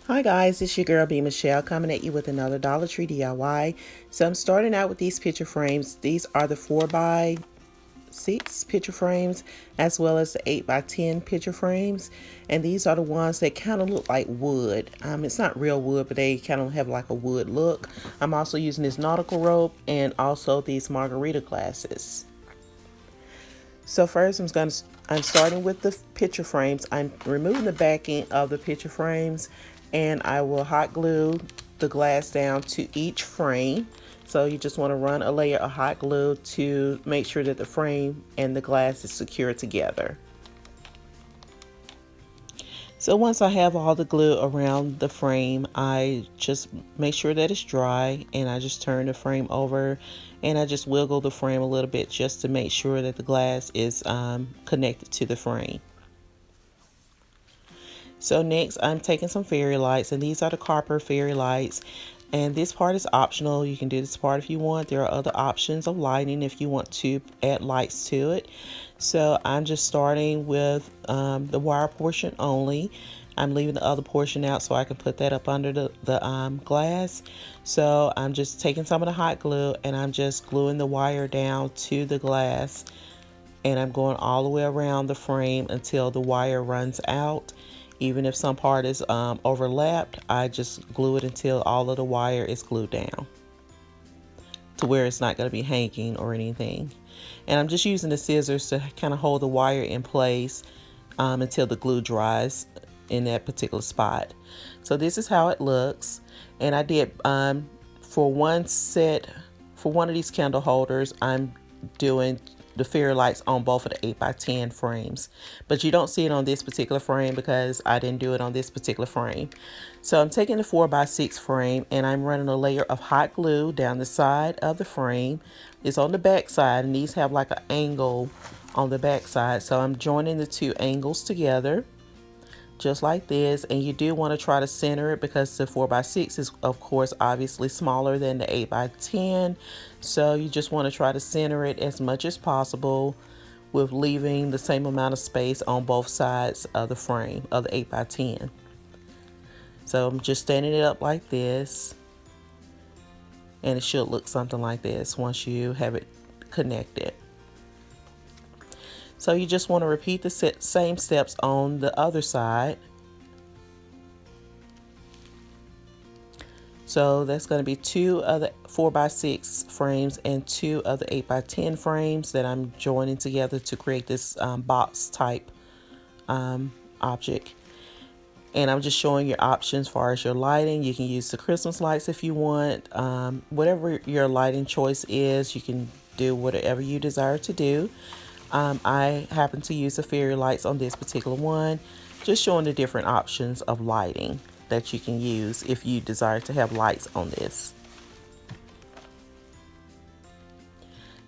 Hi guys, it's your girl B Michelle coming at you with another Dollar Tree DIY. So I'm starting out with these picture frames. These are the 4x6 picture frames as well as the 8x10 picture frames. And these are the ones that kind of look like wood. It's not real wood, but they kind of have like a wood look. I'm also using this nautical rope and also these Margarita glasses. So first I'm starting with the picture frames. I'm removing the backing of the picture frames and I will hot glue the glass down to each frame. So you just want to run a layer of hot glue to make sure that the frame and the glass is secured together. So once I have all the glue around the frame, I just make sure that it's dry and I just turn the frame over and I just wiggle the frame a little bit just to make sure that the glass is connected to the frame. So next I'm taking some fairy lights, and these are the copper fairy lights. And this part is optional. You can do this part if you want. There are other options of lighting if you want to add lights to it. So I'm just starting with the wire portion only. I'm leaving the other portion out so I can put that up under the glass. So I'm just taking some of the hot glue and I'm just gluing the wire down to the glass. And I'm going all the way around the frame until the wire runs out. Even if some part is overlapped, I just glue it until all of the wire is glued down to where it's not going to be hanging or anything. And I'm just using the scissors to kind of hold the wire in place until the glue dries in that particular spot. So this is how it looks. And I did for one of these candle holders, I'm doing the fairy lights on both of the 8x10 frames, but you don't see it on this particular frame because I didn't do it on this particular frame. So I'm taking the 4x6 frame and I'm running a layer of hot glue down the side of the frame. It's on the back side, and these have like an angle on the back side. So I'm joining the two angles together just like this, and you do want to try to center it because the 4x6 is of course obviously smaller than the 8x10, so you just want to try to center it as much as possible with leaving the same amount of space on both sides of the frame of the 8x10. So I'm just standing it up like this, and it should look something like this once you have it connected. So you just want to repeat the same steps on the other side. So that's going to be 2 of the 4x6 frames and 2 of the 8x10 frames that I'm joining together to create this box type object. And I'm just showing your options as far as your lighting. You can use the Christmas lights if you want. Whatever your lighting choice is, you can do whatever you desire to do. I happen to use the fairy lights on this particular one, just showing the different options of lighting that you can use if you desire to have lights on this.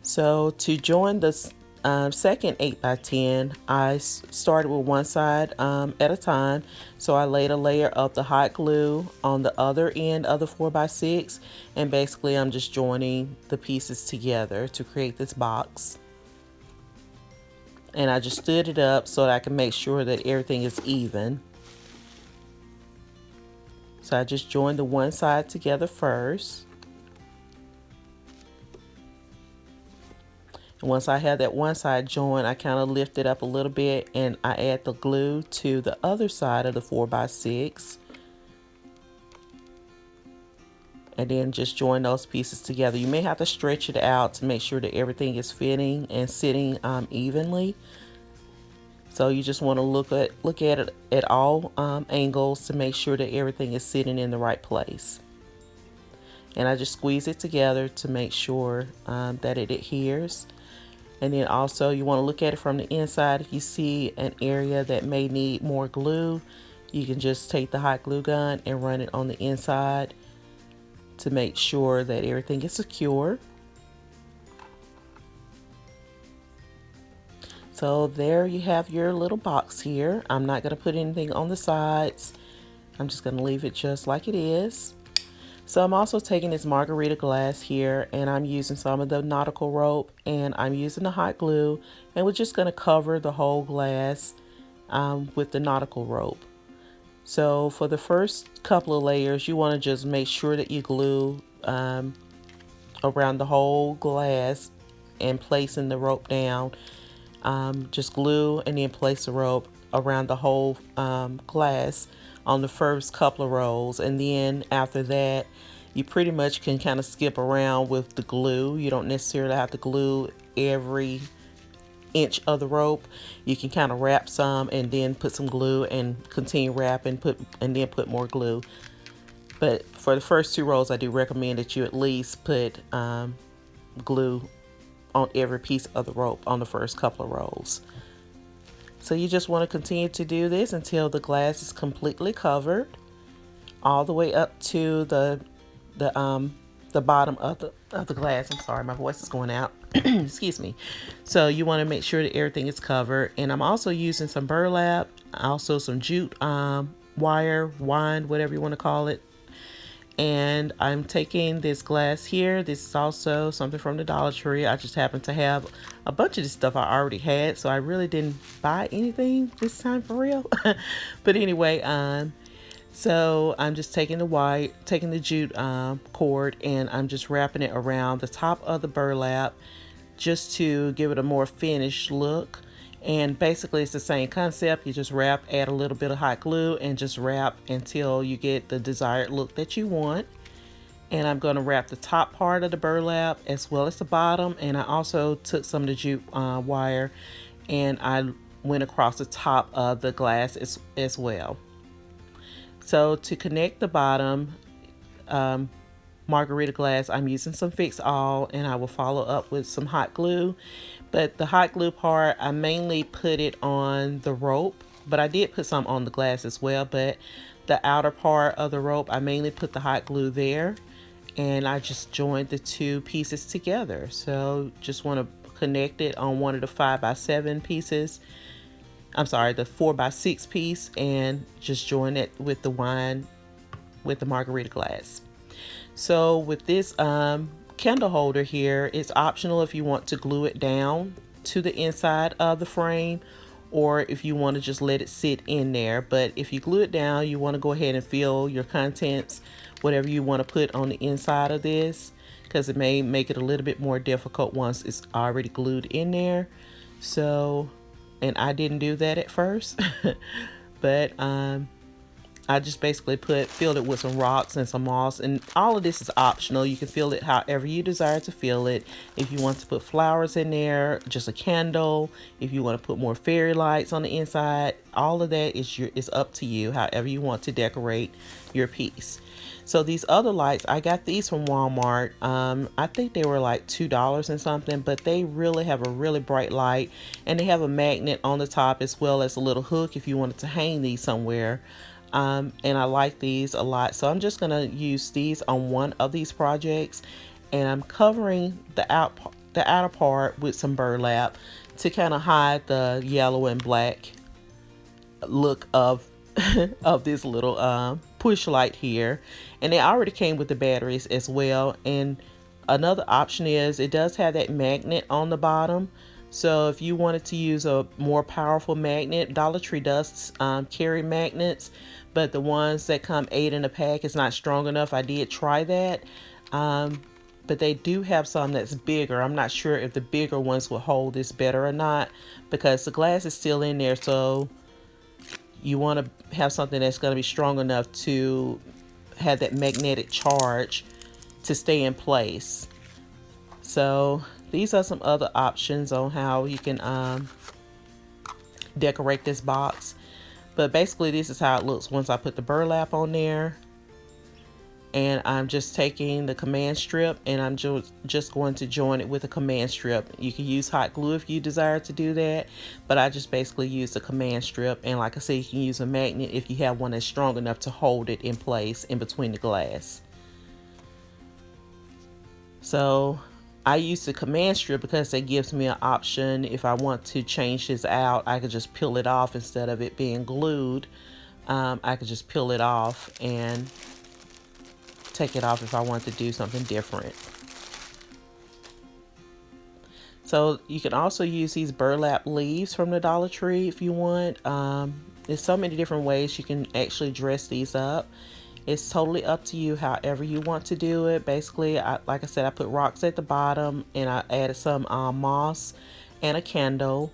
So to join the second 8x10, I started with one side at a time. So I laid a layer of the hot glue on the other end of the 4x6, and basically I'm just joining the pieces together to create this box. And I just stood it up so that I can make sure that everything is even. So I just joined the one side together first. And once I had that one side joined, I kind of lift it up a little bit and I add the glue to the other side of the 4x6. And then just join those pieces together. You may have to stretch it out to make sure that everything is fitting and sitting evenly. So you just want to look at it at all angles to make sure that everything is sitting in the right place. And I just squeeze it together to make sure that it adheres. And then also you want to look at it from the inside. If you see an area that may need more glue, you can just take the hot glue gun and run it on the inside to make sure that everything is secure. So there you have your little box here. I'm not going to put anything on the sides. I'm just going to leave it just like it is. So I'm also taking this Margarita glass here, and I'm using some of the nautical rope, and I'm using the hot glue, and we're just going to cover the whole glass with the nautical rope. So for the first couple of layers, you want to just make sure that you glue around the whole glass and placing the rope down. Just glue and then place the rope around the whole glass on the first couple of rows, and then after that you pretty much can kind of skip around with the glue. You don't necessarily have to glue every inch of the rope. You can kind of wrap some and then put some glue and continue wrapping, and then put more glue. But for the first 2 rows, I do recommend that you at least put glue on every piece of the rope on the first couple of rows. So you just want to continue to do this until the glass is completely covered, all the way up to the bottom of the glass. I'm sorry, my voice is going out. Excuse me. So you want to make sure that everything is covered. And I'm also using some burlap, also some jute wire, wind, whatever you want to call it. And I'm taking this glass here. This is also something from the Dollar Tree. I just happen to have a bunch of this stuff I already had, so I really didn't buy anything this time for real. But anyway, so I'm just taking the jute cord, and I'm just wrapping it around the top of the burlap just to give it a more finished look. And basically it's the same concept. You just wrap, add a little bit of hot glue, and just wrap until you get the desired look that you want. And I'm going to wrap the top part of the burlap as well as the bottom. And I also took some of the jute wire and I went across the top of the glass as well. So to connect the bottom Margarita glass, I'm using some Fix All, and I will follow up with some hot glue. But the hot glue part, I mainly put it on the rope, but I did put some on the glass as well. But the outer part of the rope, I mainly put the hot glue there, and I just joined the 2 pieces together. So just want to connect it on one of the 5x7 pieces. I'm sorry, the 4x6 piece, and just join it with the Margarita glass. So with this candle holder here, it's optional if you want to glue it down to the inside of the frame, or if you want to just let it sit in there. But if you glue it down, you want to go ahead and fill your contents, whatever you want to put on the inside of this, because it may make it a little bit more difficult once it's already glued in there. So, and I didn't do that at first, but I just basically filled it with some rocks and some moss, and all of this is optional. You can fill it however you desire to fill it. If you want to put flowers in there, just a candle. If you want to put more fairy lights on the inside, all of that is up to you, however you want to decorate your piece. So these other lights, I got these from Walmart. I think they were like $2 and something, but they really have a really bright light, and they have a magnet on the top as well as a little hook if you wanted to hang these somewhere. And I like these a lot, so I'm just gonna use these on one of these projects, and I'm covering the outer part with some burlap to kind of hide the yellow and black look of of this little push light here. And they already came with the batteries as well. And another option is it does have that magnet on the bottom. So if you wanted to use a more powerful magnet, Dollar Tree does carry magnets, but the ones that come 8 in a pack is not strong enough. I did try that, but they do have some that's bigger. I'm not sure if the bigger ones will hold this better or not, because the glass is still in there. So you want to have something that's going to be strong enough to have that magnetic charge to stay in place. So these are some other options on how you can decorate this box. But basically this is how it looks once I put the burlap on there. And I'm just taking the command strip and I'm just going to join it with a command strip. You can use hot glue if you desire to do that, but I just basically use the command strip. And like I said, you can use a magnet if you have one that's strong enough to hold it in place in between the glass. So I use the command strip because it gives me an option. If I want to change this out, I could just peel it off instead of it being glued. I could just peel it off and take it off if I want to do something different. So you can also use these burlap leaves from the Dollar Tree if you want. There's so many different ways you can actually dress these up. It's totally up to you however you want to do it. Basically, like I said, I put rocks at the bottom and I added some moss and a candle.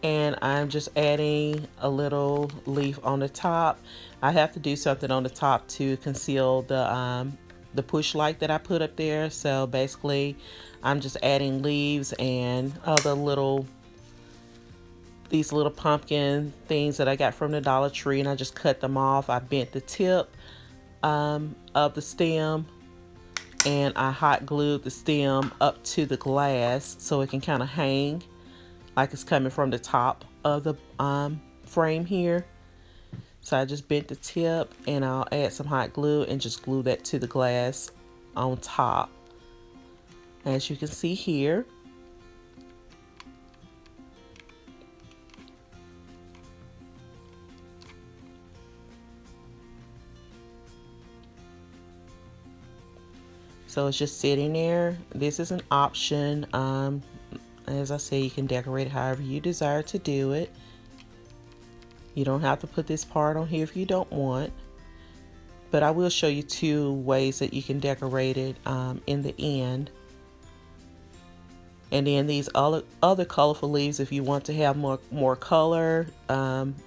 And I'm just adding a little leaf on the top. I have to do something on the top to conceal the push light that I put up there. So basically, I'm just adding leaves and these little pumpkin things that I got from the Dollar Tree, and I just cut them off. I bent the tip of the stem, and I hot glued the stem up to the glass so it can kind of hang like it's coming from the top of the frame here. So I just bent the tip, and I'll add some hot glue and just glue that to the glass on top, as you can see here. So it's just sitting there. This is an option. As I say, you can decorate however you desire to do it. You don't have to put this part on here if you don't want. But I will show you two ways that you can decorate it in the end. And then these other colorful leaves, if you want to have more color,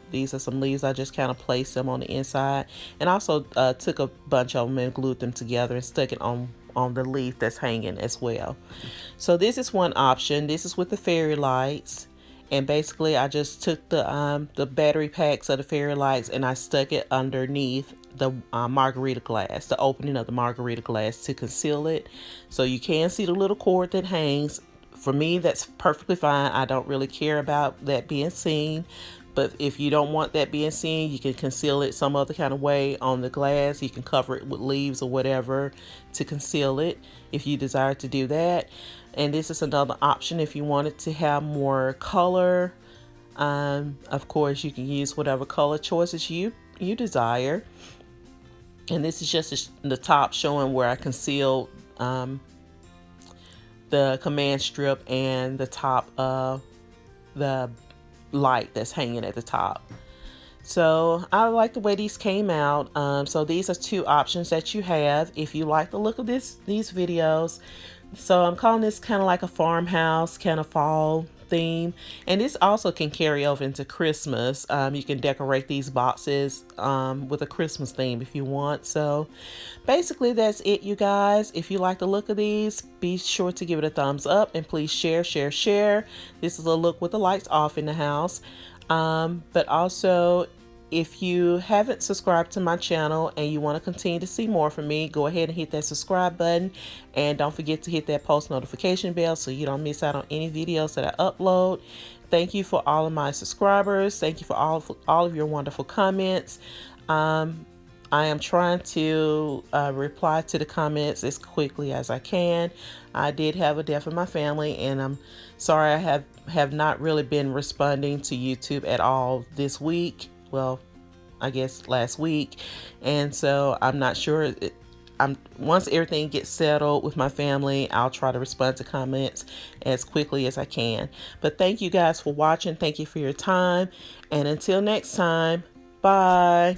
these are some leaves. I just kind of placed them on the inside, and also took a bunch of them and glued them together and stuck it on the leaf that's hanging as well. So this is one option. This is with the fairy lights, and basically I just took the battery packs of the fairy lights and I stuck it underneath the Margarita glass, the opening of the Margarita glass, to conceal it. So you can see the little cord that hangs. For me, that's perfectly fine. I don't really care about that being seen. But if you don't want that being seen, you can conceal it some other kind of way on the glass. You can cover it with leaves or whatever to conceal it if you desire to do that. And this is another option if you wanted to have more color. Of course, you can use whatever color choices you desire. And this is just the top showing where I concealed the command strip and the top of the light that's hanging at the top. So I like the way these came out. So these are two options that you have if you like the look of these videos. So I'm calling this kind of like a farmhouse kind of fall theme, and this also can carry over into Christmas. You can decorate these boxes with a Christmas theme if you want. So basically that's it, you guys. If you like the look of these, be sure to give it a thumbs up, and please share. This is a look with the lights off in the house. But also, if you haven't subscribed to my channel and you want to continue to see more from me, go ahead and hit that subscribe button, and don't forget to hit that post notification bell so you don't miss out on any videos that I upload. Thank you for all of my subscribers. Thank you for all of your wonderful comments. I am trying to reply to the comments as quickly as I can. I did have a death in my family, and I'm sorry I have not really been responding to YouTube at all this week. Well, I guess last week. And so I'm not sure. Once everything gets settled with my family, I'll try to respond to comments as quickly as I can. But thank you guys for watching. Thank you for your time. And until next time, bye.